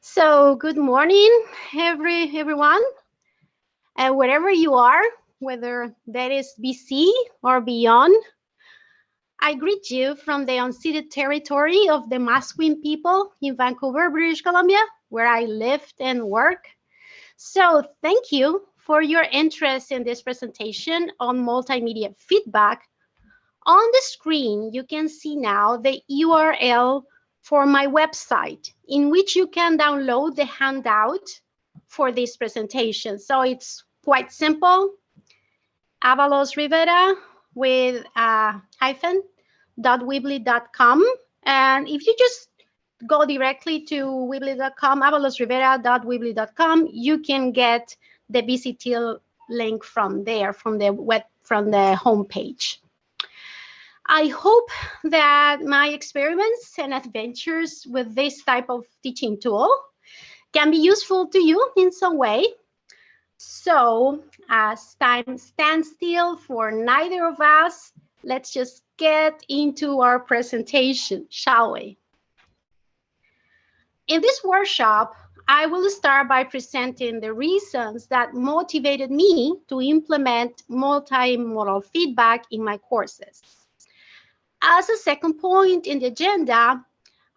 So good morning, everyone, wherever you are, whether that is BC or beyond. I greet you from the unceded territory of the Musqueam people in Vancouver, British Columbia, where I lived and work. So thank you for your interest in this presentation on multimedia feedback. On the screen, you can see now the URL for my website, in which you can download the handout for this presentation. So it's quite simple. Avalos Rivera with a hyphen .weebly.com. And if you just go directly to weebly.com, avalosrivera.weebly.com, you can get the VCT link from there, from the homepage. I hope that my experiments and adventures with this type of teaching tool can be useful to you in some way. So, as time stands still for neither of us, let's just get into our presentation, shall we? In this workshop, I will start by presenting the reasons that motivated me to implement multimodal feedback in my courses. As a second point in the agenda,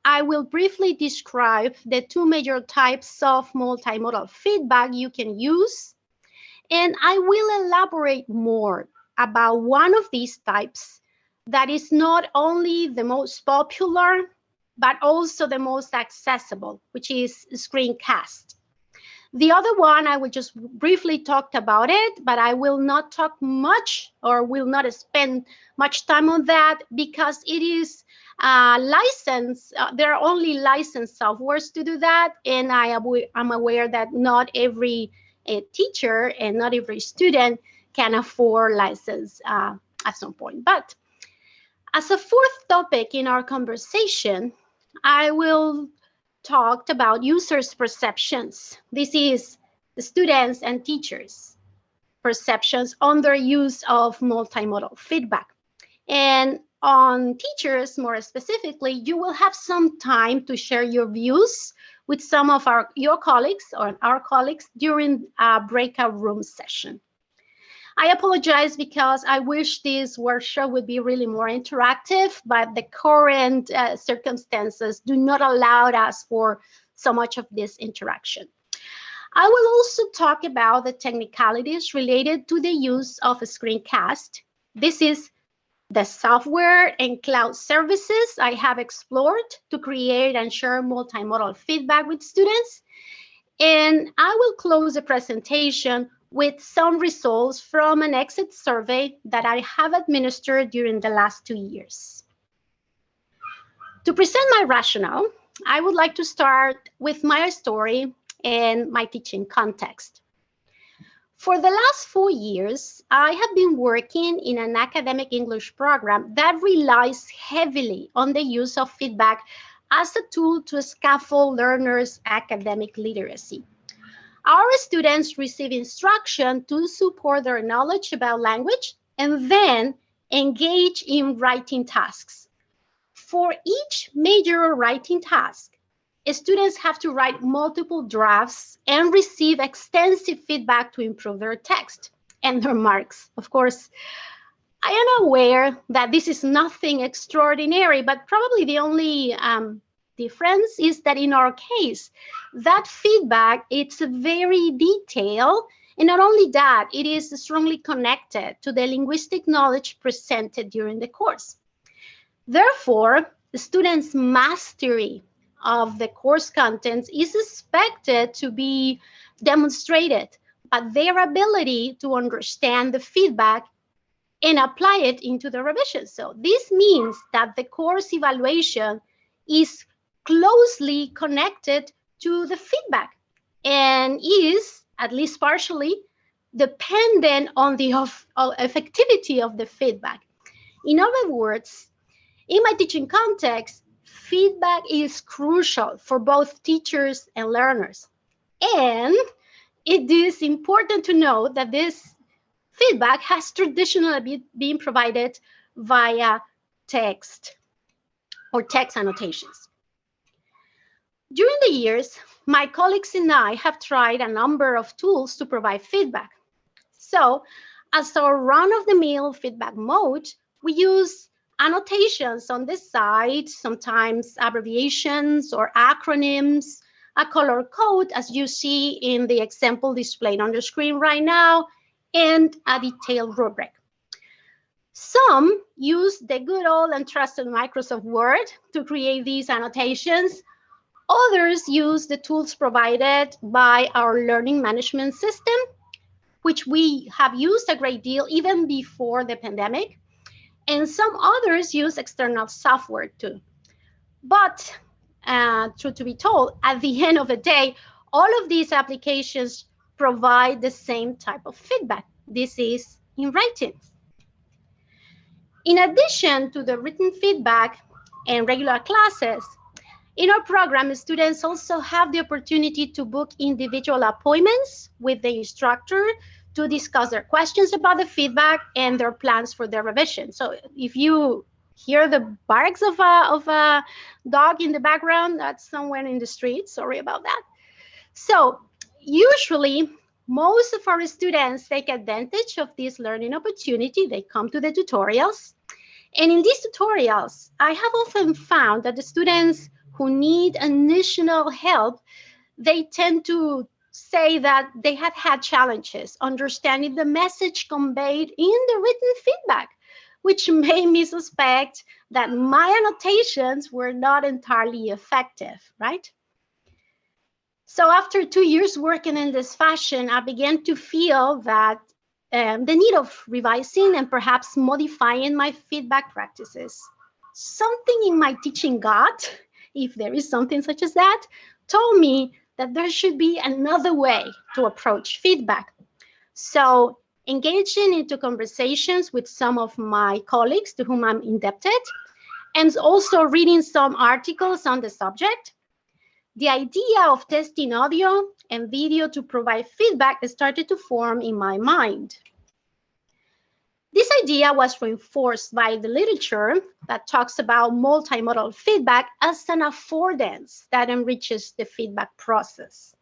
I will briefly describe the two major types of multimodal feedback you can use, and I will elaborate more about one of these types that is not only the most popular, but also the most accessible, which is Screencast. The other one, I will just briefly talk about it, but I will not talk much or will not spend much time on that because it is licensed. There are only licensed softwares to do that. And I'm aware that not every teacher and not every student can afford license at some point. But as a fourth topic in our conversation, I will talk about users' perceptions. This is the students and teachers' perceptions on their use of multimodal feedback. And on teachers, more specifically, you will have some time to share your views with some of your colleagues or our colleagues during a breakout room session. I apologize because I wish this workshop would be really more interactive, but the current circumstances do not allow us for so much of this interaction. I will also talk about the technicalities related to the use of a screencast. This is the software and cloud services I have explored to create and share multimodal feedback with students. And I will close the presentation with some results from an exit survey that I have administered during the last 2 years. To present my rationale, I would like to start with my story and my teaching context. For the last 4 years, I have been working in an academic English program that relies heavily on the use of feedback as a tool to scaffold learners' academic literacy. Our students receive instruction to support their knowledge about language and then engage in writing tasks. For each major writing task, students have to write multiple drafts and receive extensive feedback to improve their text and their marks. Of course, I am aware that this is nothing extraordinary, but probably the only difference is that in our case, that feedback, it's very detailed. And not only that, it is strongly connected to the linguistic knowledge presented during the course. Therefore, the students' mastery of the course contents is expected to be demonstrated, but their ability to understand the feedback and apply it into the revision. So this means that the course evaluation is closely connected to the feedback and is, at least partially, dependent on the effectivity of the feedback. In other words, in my teaching context, feedback is crucial for both teachers and learners. And it is important to note that this feedback has traditionally been provided via text or text annotations. During the years, my colleagues and I have tried a number of tools to provide feedback. So, as our run-of-the-mill feedback mode, we use annotations on the side, sometimes abbreviations or acronyms, a color code, as you see in the example displayed on the screen right now, and a detailed rubric. Some use the good old and trusted Microsoft Word to create these annotations. Others use the tools provided by our learning management system, which we have used a great deal even before the pandemic. And some others use external software too. But truth to be told, at the end of the day, all of these applications provide the same type of feedback. This is in writing. In addition to the written feedback and regular classes, in our program, students also have the opportunity to book individual appointments with the instructor to discuss their questions about the feedback and their plans for their revision. So if you hear the barks of a dog in the background, that's somewhere in the street. Sorry about that. So usually, most of our students take advantage of this learning opportunity. They come to the tutorials. And in these tutorials, I have often found that the students who need additional help, they tend to say that they have had challenges understanding the message conveyed in the written feedback, which made me suspect that my annotations were not entirely effective, right? So after 2 years working in this fashion, I began to feel that the need of revising and perhaps modifying my feedback practices. Something in my teaching gut, if there is something such as that, told me that there should be another way to approach feedback. So engaging into conversations with some of my colleagues to whom I'm indebted, and also reading some articles on the subject, the idea of testing audio and video to provide feedback started to form in my mind. This idea was reinforced by the literature that talks about multimodal feedback as an affordance that enriches the feedback process.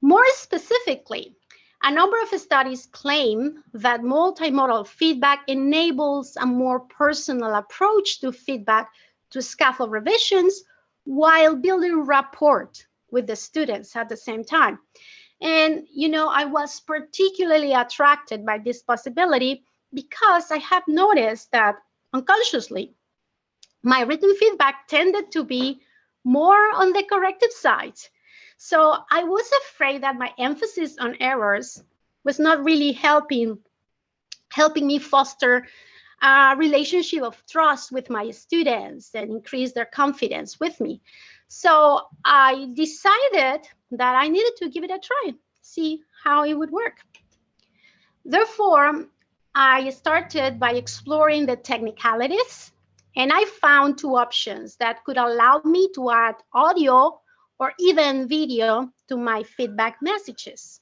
More specifically, a number of studies claim that multimodal feedback enables a more personal approach to feedback to scaffold revisions while building rapport with the students at the same time. And, you know, I was particularly attracted by this possibility because I have noticed that unconsciously, my written feedback tended to be more on the corrective side. So I was afraid that my emphasis on errors was not really helping me foster a relationship of trust with my students and increase their confidence with me. So I decided that I needed to give it a try, see how it would work. Therefore, I started by exploring the technicalities, and I found two options that could allow me to add audio or even video to my feedback messages.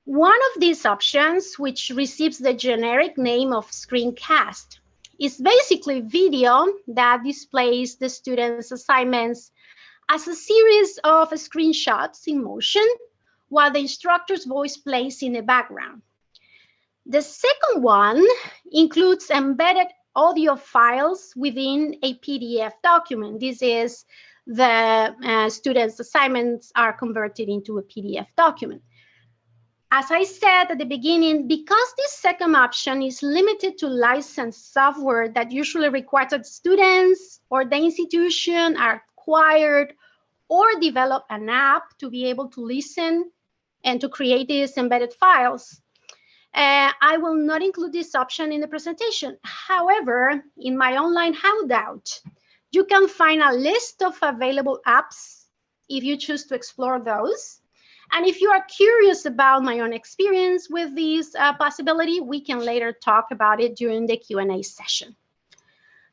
One of these options, which receives the generic name of Screencast, is basically video that displays the students' assignments as a series of screenshots in motion while the instructor's voice plays in the background. The second one includes embedded audio files within a PDF document. This is the students' assignments are converted into a PDF document. As I said at the beginning, because this second option is limited to licensed software that usually requires that students or the institution are acquired or develop an app to be able to listen and to create these embedded files, I will not include this option in the presentation. However, in my online handout, you can find a list of available apps if you choose to explore those. And if you are curious about my own experience with this possibility, we can later talk about it during the Q&A session.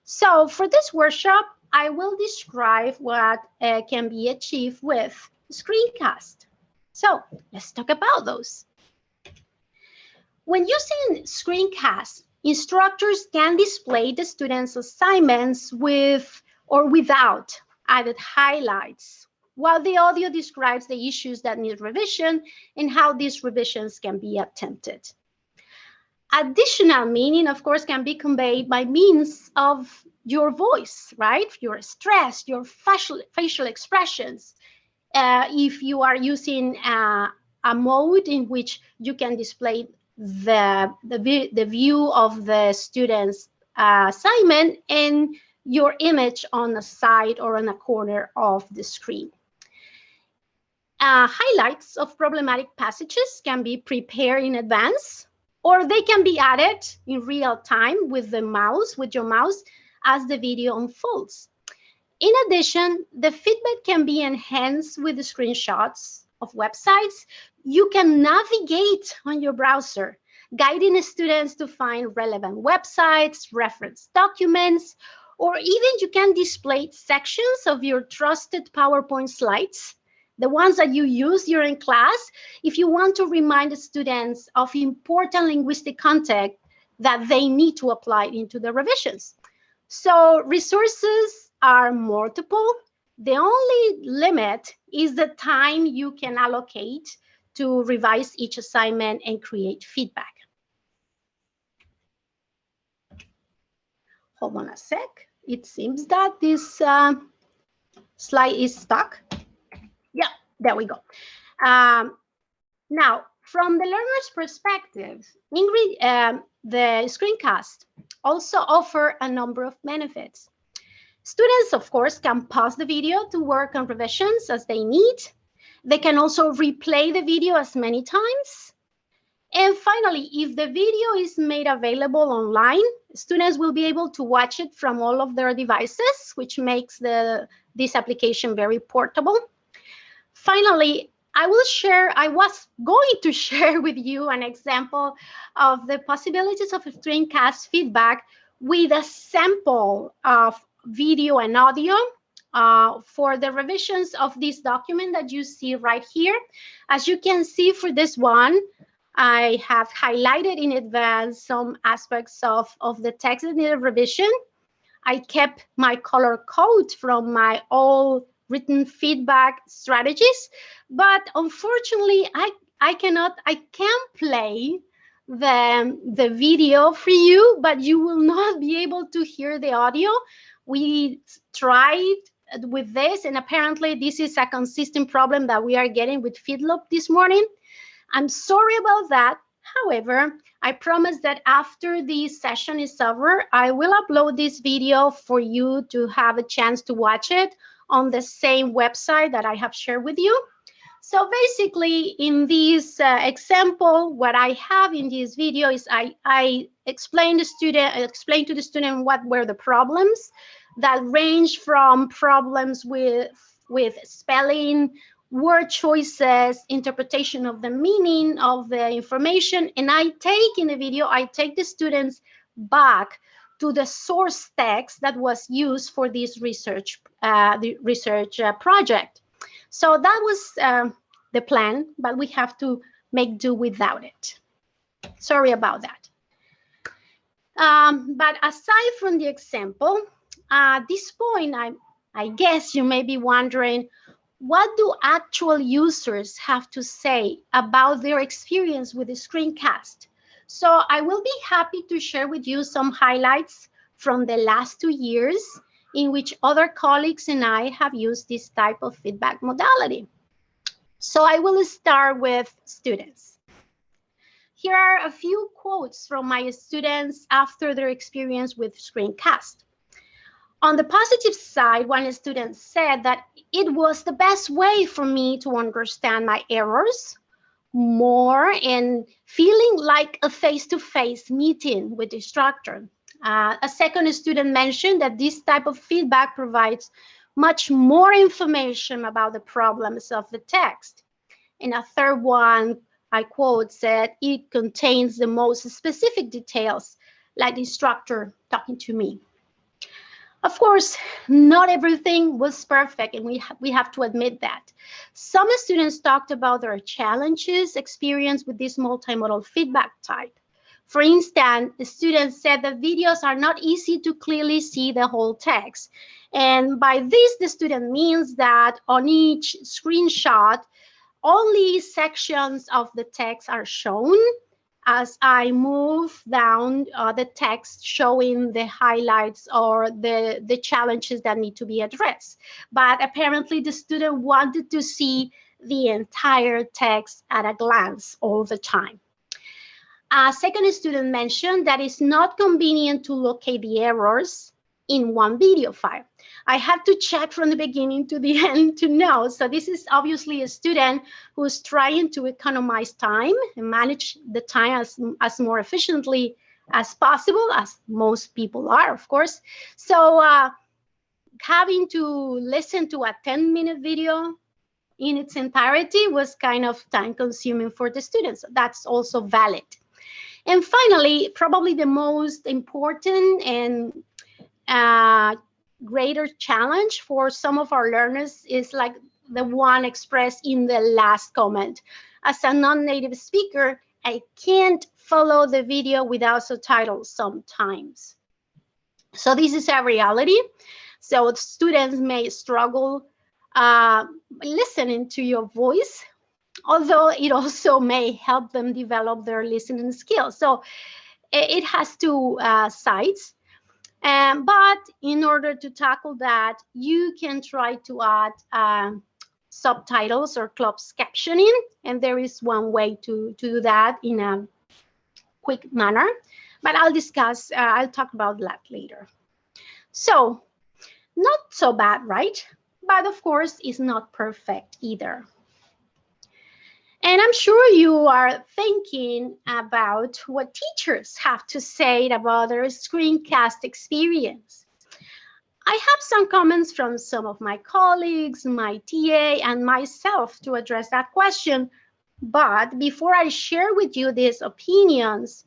So for this workshop, I will describe what can be achieved with Screencast. So let's talk about those. When using Screencast, instructors can display the students' assignments with or without added highlights, while the audio describes the issues that need revision and how these revisions can be attempted. Additional meaning, of course, can be conveyed by means of your voice, right? Your stress, your facial expressions. If you are using a mode in which you can display the view of the student's assignment and your image on the side or on a corner of the screen. Highlights of problematic passages can be prepared in advance, or they can be added in real time with your mouse as the video unfolds. In addition, the feedback can be enhanced with the screenshots of websites. You can navigate on your browser, guiding students to find relevant websites, reference documents, or even you can display sections of your trusted PowerPoint slides, the ones that you use during class, if you want to remind the students of important linguistic content that they need to apply into the revisions. So resources are multiple. The only limit is the time you can allocate to revise each assignment and create feedback. Hold on a sec. It seems that this slide is stuck. Yeah, there we go. Now, from the learner's perspective, the screencast also offer a number of benefits. Students, of course, can pause the video to work on revisions as they need. They can also replay the video as many times. And finally, if the video is made available online, students will be able to watch it from all of their devices, which makes this application very portable. Finally, I was going to share with you an example of the possibilities of screencast feedback with a sample of video and audio for the revisions of this document that you see right here. As you can see for this one, I have highlighted in advance some aspects of the text that needed revision. I kept my color code from my all written feedback strategies, but unfortunately I can play the video for you, but you will not be able to hear the audio. We tried with this, and apparently this is a consistent problem that we are getting with Feedloop this morning. I'm sorry about that. However, I promise that after this session is over, I will upload this video for you to have a chance to watch it on the same website that I have shared with you. So basically, in this example, what I have in this video is I explain to the student what were the problems that range from problems with spelling, word choices, interpretation of the meaning of the information. And in the video, I take the students back to the source text that was used for this research project. So that was the plan, but we have to make do without it. Sorry about that. But aside from the example, at this point, I guess you may be wondering, what do actual users have to say about their experience with the screencast? So I will be happy to share with you some highlights from the last 2 years in which other colleagues and I have used this type of feedback modality. So I will start with students. Here are a few quotes from my students after their experience with screencast. On the positive side, one student said that it was the best way for me to understand my errors more and feeling like a face-to-face meeting with the instructor. A second student mentioned that this type of feedback provides much more information about the problems of the text. And a third one, I quote, said, it contains the most specific details, like the instructor talking to me. Of course, not everything was perfect, and we have to admit that. Some students talked about their challenges experienced with this multimodal feedback type. For instance, the students said that videos are not easy to clearly see the whole text. And by this, the student means that on each screenshot, only sections of the text are shown as I move down the text showing the highlights or the challenges that need to be addressed. But apparently the student wanted to see the entire text at a glance all the time. A second student mentioned that it's not convenient to locate the errors in one video file. I have to check from the beginning to the end to know. So this is obviously a student who's trying to economize time and manage the time as more efficiently as possible, as most people are, of course. So having to listen to a 10-minute video in its entirety was kind of time consuming for the students. That's also valid. And finally, probably the most important and greater challenge for some of our learners is like the one expressed in the last comment. As a non-native speaker, I can't follow the video without subtitles sometimes. So this is a reality. So students may struggle listening to your voice, although it also may help them develop their listening skills. So it has two sides. But in order to tackle that, you can try to add subtitles or closed captioning. And there is one way to do that in a quick manner. But I'll talk about that later. So not so bad, right? But of course, it's not perfect either. And I'm sure you are thinking about what teachers have to say about their screencast experience. I have some comments from some of my colleagues, my TA, and myself to address that question. But before I share with you these opinions,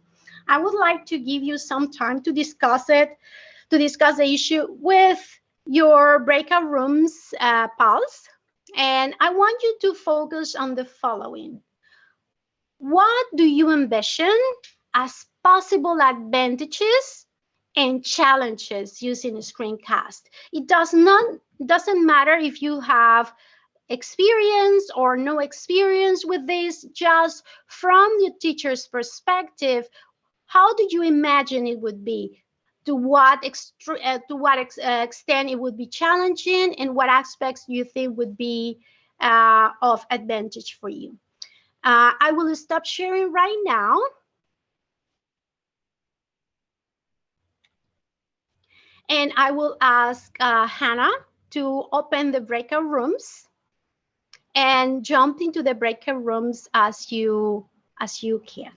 I would like to give you some time to discuss it, to discuss the issue with your breakout rooms pals. And I want you to focus on the following. What do you envision as possible advantages and challenges using a screencast? It doesn't matter if you have experience or no experience with this, just from your teacher's perspective, how do you imagine it would be? To what extent it would be challenging, and what aspects you think would be of advantage for you? I will stop sharing right now. And I will ask Hannah to open the breakout rooms and jump into the breakout rooms as you can.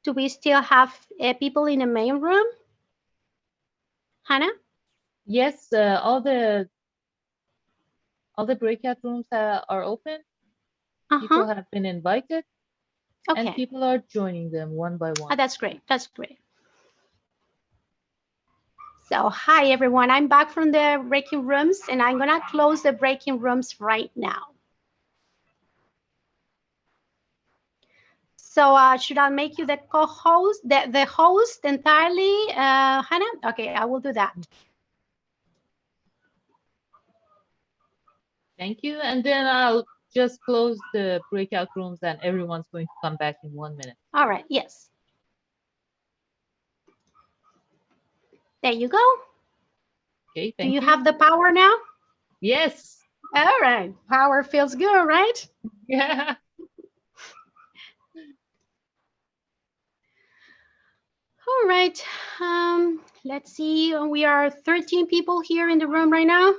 Do we still have people in the main room? Hannah? Yes, all the breakout rooms are open. People have been invited, and people are joining them one by one. Oh, that's great. That's great. So hi, everyone. I'm back from the breaking rooms, and I'm going to close the breaking rooms right now. So should I make you the co-host, the host entirely, Hannah? Okay, I will do that. Thank you. And then I'll just close the breakout rooms, and everyone's going to come back in 1 minute. All right, yes. There you go. Okay, thank you. Do you have the power now? Yes. All right, power feels good, right? Yeah. All right, let's see. We are 13 people here in the room right now.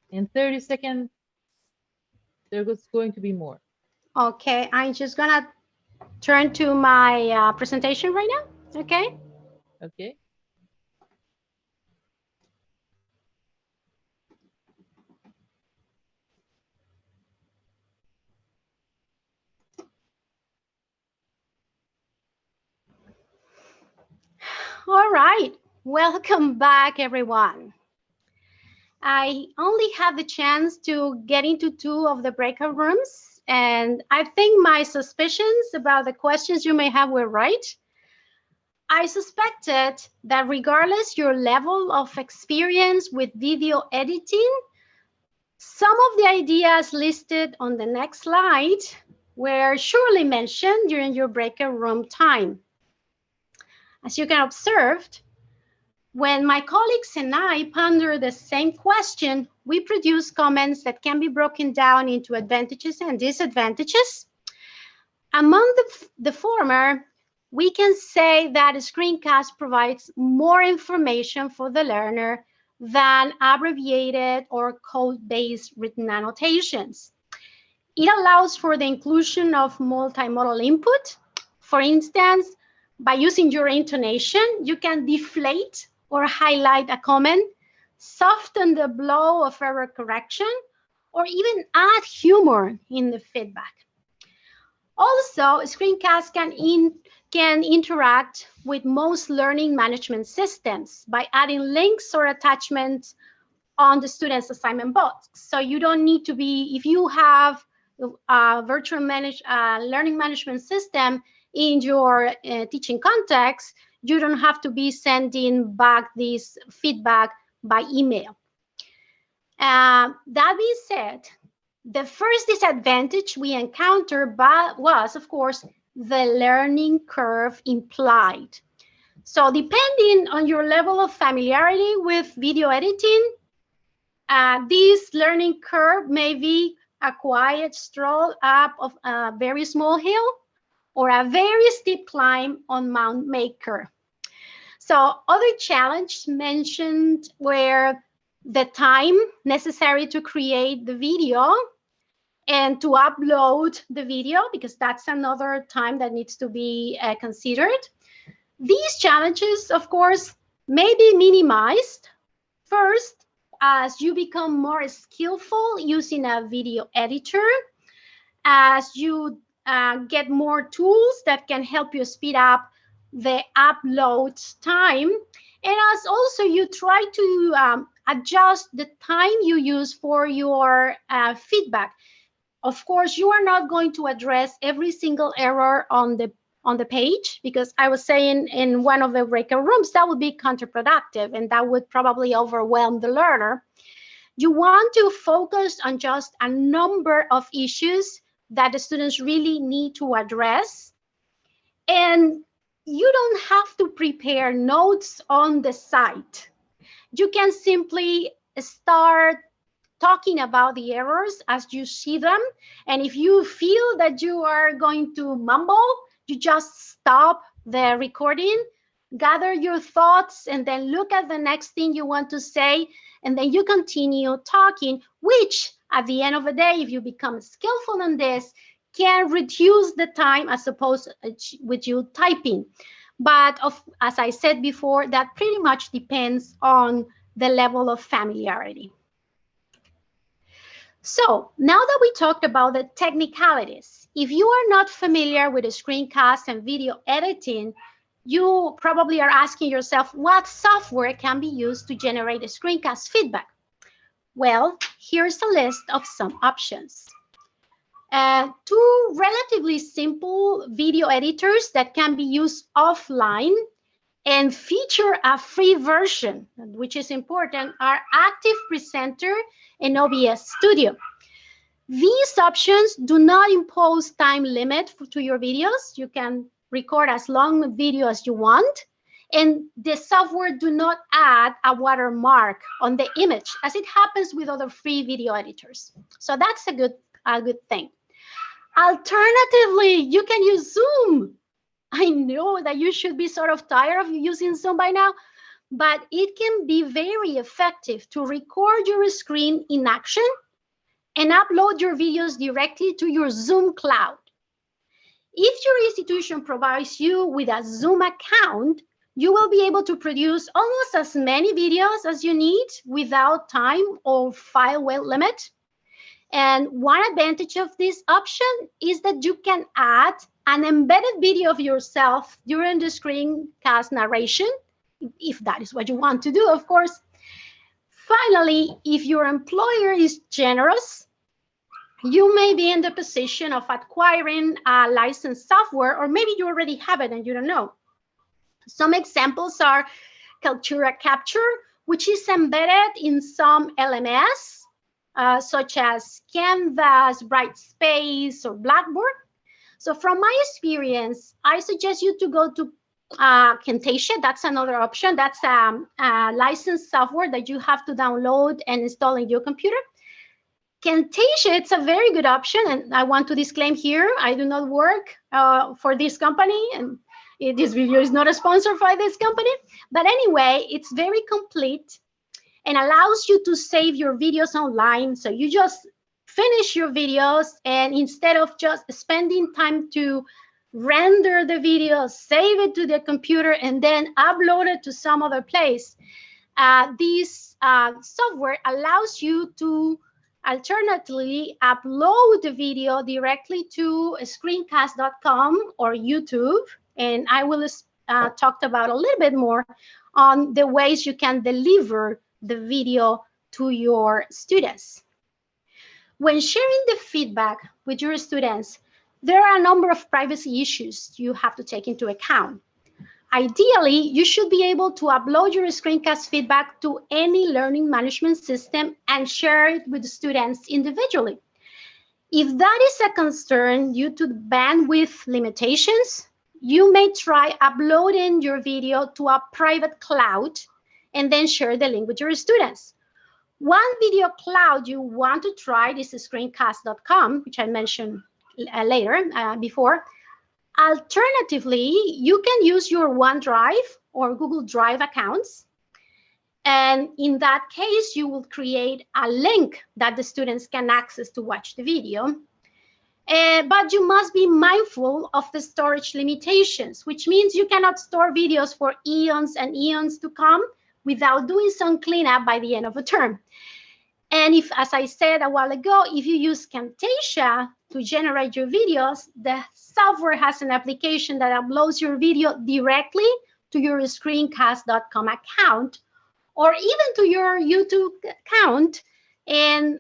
In 30 seconds, there's going to be more. Okay, I'm just gonna turn to my presentation right now. Okay. Okay. All right. Welcome back, everyone. I only had the chance to get into 2 of the breakout rooms, and I think my suspicions about the questions you may have were right. I suspected that regardless your level of experience with video editing, some of the ideas listed on the next slide were surely mentioned during your breakout room time. As you can observe, when my colleagues and I ponder the same question, we produce comments that can be broken down into advantages and disadvantages. Among the former, we can say that a screencast provides more information for the learner than abbreviated or code-based written annotations. It allows for the inclusion of multimodal input. For instance, by using your intonation, you can deflate or highlight a comment, soften the blow of error correction, or even add humor in the feedback. Also, screencasts can interact with most learning management systems by adding links or attachments on the student's assignment box. So you don't need to be, if you have a virtual learning management system in your teaching context, you don't have to be sending back this feedback by email. That being said, the first disadvantage we encountered was, of course, the learning curve implied. So depending on your level of familiarity with video editing, this learning curve may be a quiet stroll up of a very small hill or a very steep climb on Mount Maker. So other challenges mentioned were the time necessary to create the video and to upload the video, because that's another time that needs to be considered. These challenges, of course, may be minimized first as you become more skillful using a video editor, as you get more tools that can help you speed up the upload time, and as also you try to adjust the time you use for your feedback. Of course, you are not going to address every single error on the page, because I was saying in one of the breakout rooms that would be counterproductive and that would probably overwhelm the learner. You want to focus on just a number of issues that the students really need to address. And you don't have to prepare notes on the site. You can simply start talking about the errors as you see them. And if you feel that you are going to mumble, you just stop the recording, gather your thoughts, and then look at the next thing you want to say. And then you continue talking, which at the end of the day, if you become skillful in this, can reduce the time as opposed with you typing. But as I said before, that pretty much depends on the level of familiarity. So now that we talked about the technicalities, if you are not familiar with a screencast and video editing, you probably are asking yourself what software can be used to generate a screencast feedback. Well, here's a list of some options. 2 relatively simple video editors that can be used offline and feature a free version, which is important, are Active Presenter and OBS Studio. These options do not impose time limit to your videos. You can record as long a video as you want, and the software do not add a watermark on the image as it happens with other free video editors. So that's a good thing. Alternatively, you can use Zoom. I know that you should be sort of tired of using Zoom by now, but it can be very effective to record your screen in action and upload your videos directly to your Zoom cloud. If your institution provides you with a Zoom account, you will be able to produce almost as many videos as you need without time or file weight limit. And one advantage of this option is that you can add an embedded video of yourself during the screencast narration, if that is what you want to do, of course. Finally, if your employer is generous, you may be in the position of acquiring a licensed software, or maybe you already have it and you don't know. Some examples are Kaltura Capture, which is embedded in some LMS, such as Canvas, Brightspace, or Blackboard. So from my experience, I suggest you to go to Camtasia. That's another option. That's a licensed software that you have to download and install in your computer. Camtasia, it's a very good option, and I want to disclaim here, I do not work for this company, and this video is not a sponsor by this company, but anyway, it's very complete and allows you to save your videos online. So you just finish your videos, and instead of just spending time to render the video, save it to the computer, and then upload it to some other place, this software allows you to alternatively upload the video directly to screencast.com or YouTube. And I will talk about a little bit more on the ways you can deliver the video to your students. When sharing the feedback with your students, there are a number of privacy issues you have to take into account. Ideally, you should be able to upload your screencast feedback to any learning management system and share it with the students individually. If that is a concern due to bandwidth limitations, you may try uploading your video to a private cloud and then share the link with your students. One video cloud you want to try is screencast.com, which I mentioned before. Alternatively, you can use your OneDrive or Google Drive accounts. And in that case, you will create a link that the students can access to watch the video. But you must be mindful of the storage limitations, which means you cannot store videos for eons and eons to come without doing some cleanup by the end of a term. And if, as I said a while ago, if you use Camtasia to generate your videos, the software has an application that uploads your video directly to your screencast.com account or even to your YouTube account. And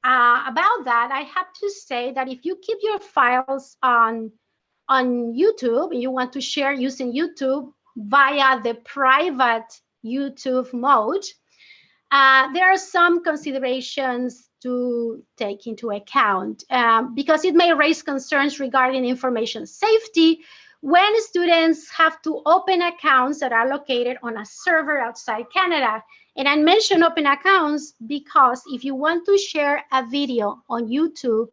about that, I have to say that if you keep your files on YouTube and you want to share using YouTube via the private YouTube mode, there are some considerations to take into account because it may raise concerns regarding information safety when students have to open accounts that are located on a server outside Canada. And I mention open accounts because if you want to share a video on YouTube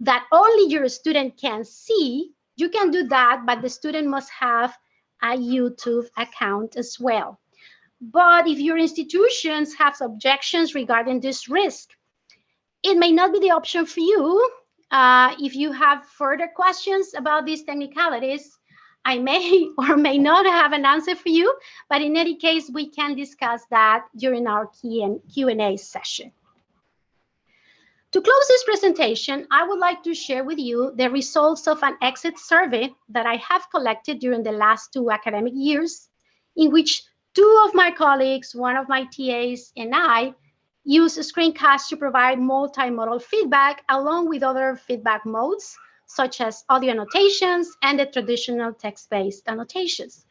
that only your student can see, you can do that, but the student must have a YouTube account as well. But if your institutions have objections regarding this risk, it may not be the option for you. If you have further questions about these technicalities, I may or may not have an answer for you, but in any case, we can discuss that during our Q&A session. To close this presentation, I would like to share with you the results of an exit survey that I have collected during the last 2 academic years, in which 2 of my colleagues, one of my TAs, and I use Screencast to provide multimodal feedback along with other feedback modes, such as audio annotations and the traditional text-based annotations.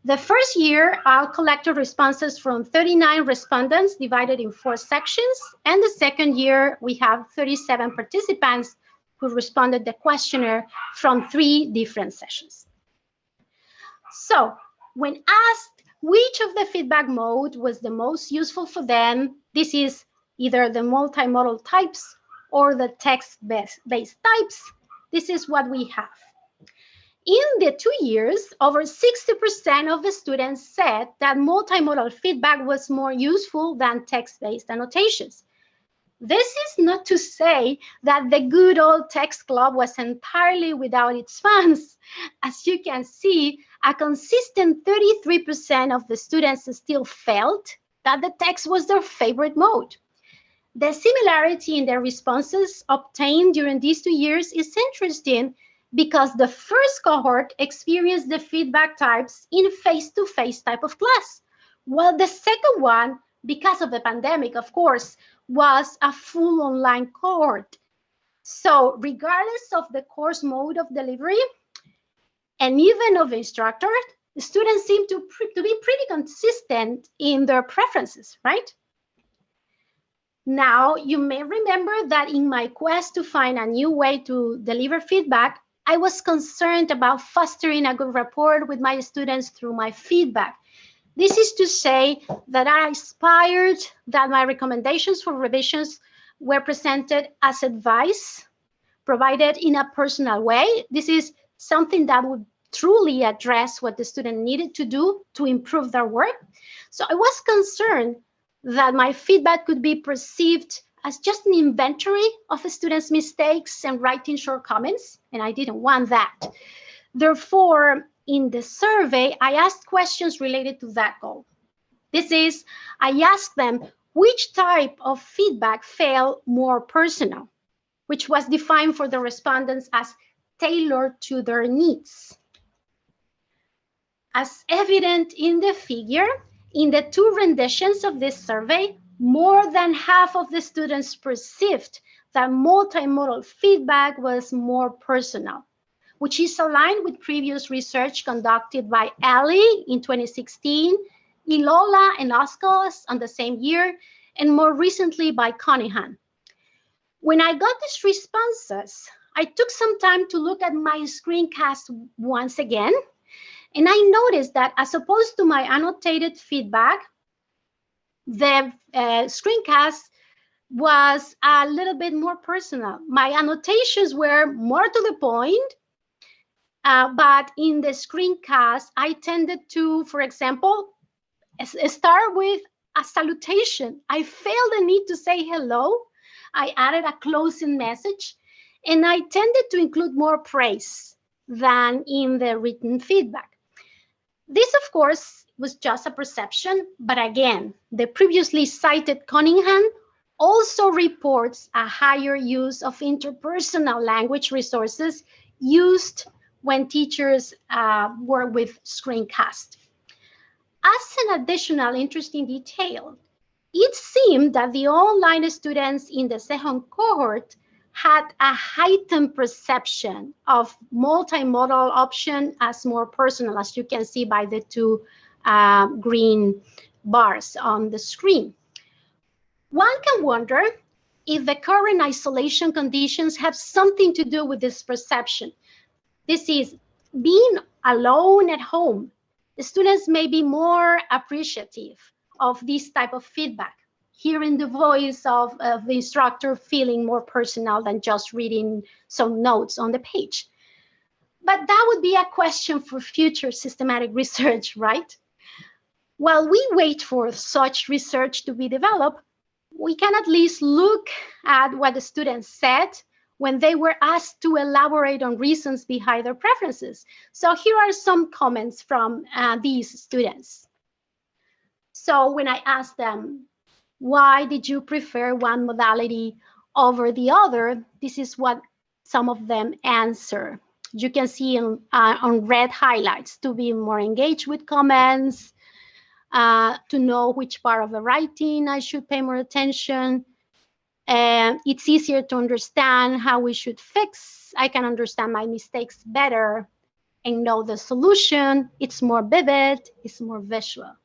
The first year, I collected responses from 39 respondents divided in 4 sections, and the second year, we have 37 participants who responded the questionnaire from 3 different sessions. So, when asked which of the feedback mode was the most useful for them, this is either the multimodal types or the text-based types, this is what we have. In the 2 years, over 60% of the students said that multimodal feedback was more useful than text-based annotations. This is not to say that the good old text club was entirely without its fans. As you can see, a consistent 33% of the students still felt that the text was their favorite mode. The similarity in their responses obtained during these 2 years is interesting because the first cohort experienced the feedback types in face-to-face type of class, while the second one, because of the pandemic, of course, was a full online cohort. So regardless of the course mode of delivery and even of instructor, the students seem to be pretty consistent in their preferences, right? Now, you may remember that in my quest to find a new way to deliver feedback, I was concerned about fostering a good rapport with my students through my feedback. This is to say that I aspired that my recommendations for revisions were presented as advice, provided in a personal way. This is something that would truly address what the student needed to do to improve their work. So I was concerned that my feedback could be perceived as just an inventory of a student's mistakes and writing shortcomings, and I didn't want that. Therefore, in the survey, I asked questions related to that goal. This is, I asked them which type of feedback felt more personal, which was defined for the respondents as tailored to their needs. As evident in the figure, in the 2 renditions of this survey, more than half of the students perceived that multimodal feedback was more personal, which is aligned with previous research conducted by Ali in 2016, Ilola and Oskos on the same year, and more recently by Cunningham. When I got these responses, I took some time to look at my screencast once again, and I noticed that as opposed to my annotated feedback, the screencast was a little bit more personal. My annotations were more to the point, but in the screencast, I tended to, for example, start with a salutation. I felt the need to say hello. I added a closing message, and I tended to include more praise than in the written feedback. This, of course, was just a perception, but again, the previously cited Cunningham also reports a higher use of interpersonal language resources used when teachers work with screencast. As an additional interesting detail, it seemed that the online students in the second cohort had a heightened perception of multimodal option as more personal, as you can see by the 2 green bars on the screen. One can wonder if the current isolation conditions have something to do with this perception. This is being alone at home. The students may be more appreciative of this type of feedback, hearing the voice of the instructor feeling more personal than just reading some notes on the page. But that would be a question for future systematic research, right? While we wait for such research to be developed, we can at least look at what the students said when they were asked to elaborate on reasons behind their preferences. So here are some comments from these students. So when I asked them, why did you prefer one modality over the other? This is what some of them answer. You can see on red highlights, to be more engaged with comments, to know which part of the writing I should pay more attention. And it's easier to understand how we should fix. I can understand my mistakes better and know the solution. It's more vivid, it's more visual.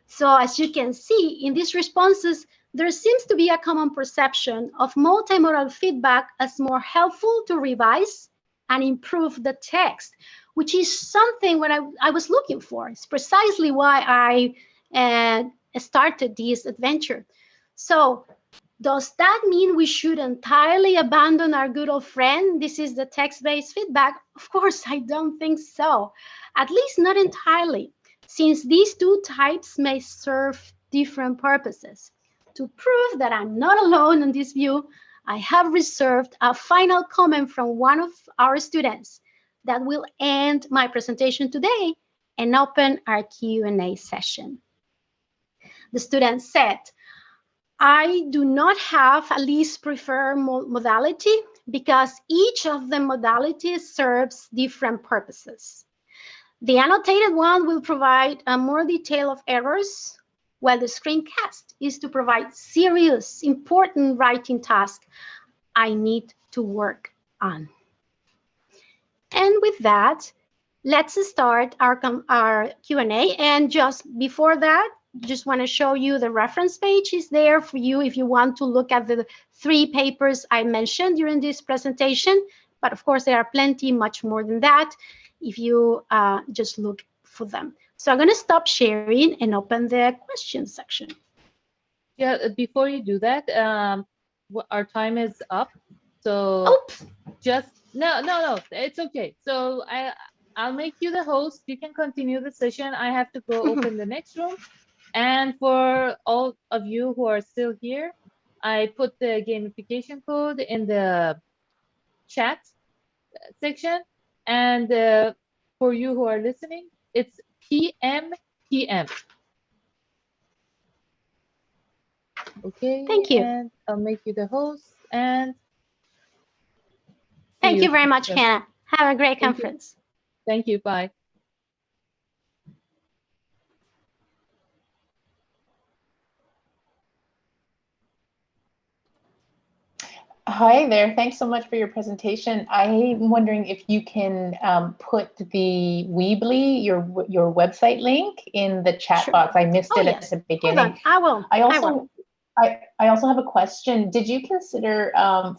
So as you can see in these responses, there seems to be a common perception of multimodal feedback as more helpful to revise and improve the text, which is something what I was looking for. It's precisely why I started this adventure. So does that mean we should entirely abandon our good old friend? This is the text-based feedback. Of course, I don't think so, at least not entirely, since these 2 types may serve different purposes. To prove that I'm not alone in this view, I have reserved a final comment from one of our students that will end my presentation today and open our Q&A session. The student said, I do not have a least preferred modality because each of the modalities serves different purposes. The annotated one will provide a more detail of errors, while the screencast is to provide serious, important writing tasks I need to work on. And with that, let's start our Q&A. And just before that, just want to show you the reference page is there for you if you want to look at the 3 papers I mentioned during this presentation. But of course, there are plenty, much more than that, if you just look for them. So I'm going to stop sharing and open the questions section. Yeah, before you do that, our time is up. So oops. Just no, it's okay. So I'll make you the host. You can continue the session. I have to go open the next room. And for all of you who are still here, I put the gamification code in the chat section. And for you who are listening, it's PM. Okay. Thank you. And I'll make you the host. And thank you very much, Hannah. Have a great conference. Thank you. Bye. Hi there. Thanks so much for your presentation. I'm wondering if you can put the Weebly, your website link in the chat box. I missed it at the beginning. I will. I also have a question. Did you consider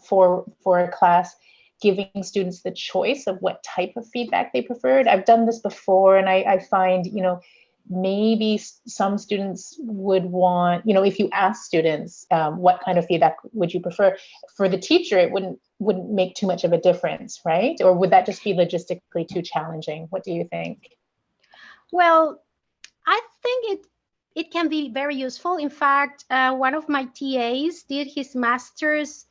for a class giving students the choice of what type of feedback they preferred? I've done this before, and I find, maybe some students would want, if you ask students what kind of feedback would you prefer, for the teacher it wouldn't make too much of a difference, right? Or would that just be logistically too challenging? What do you think? Well, I think it can be very useful. In fact, one of my TAs did his master's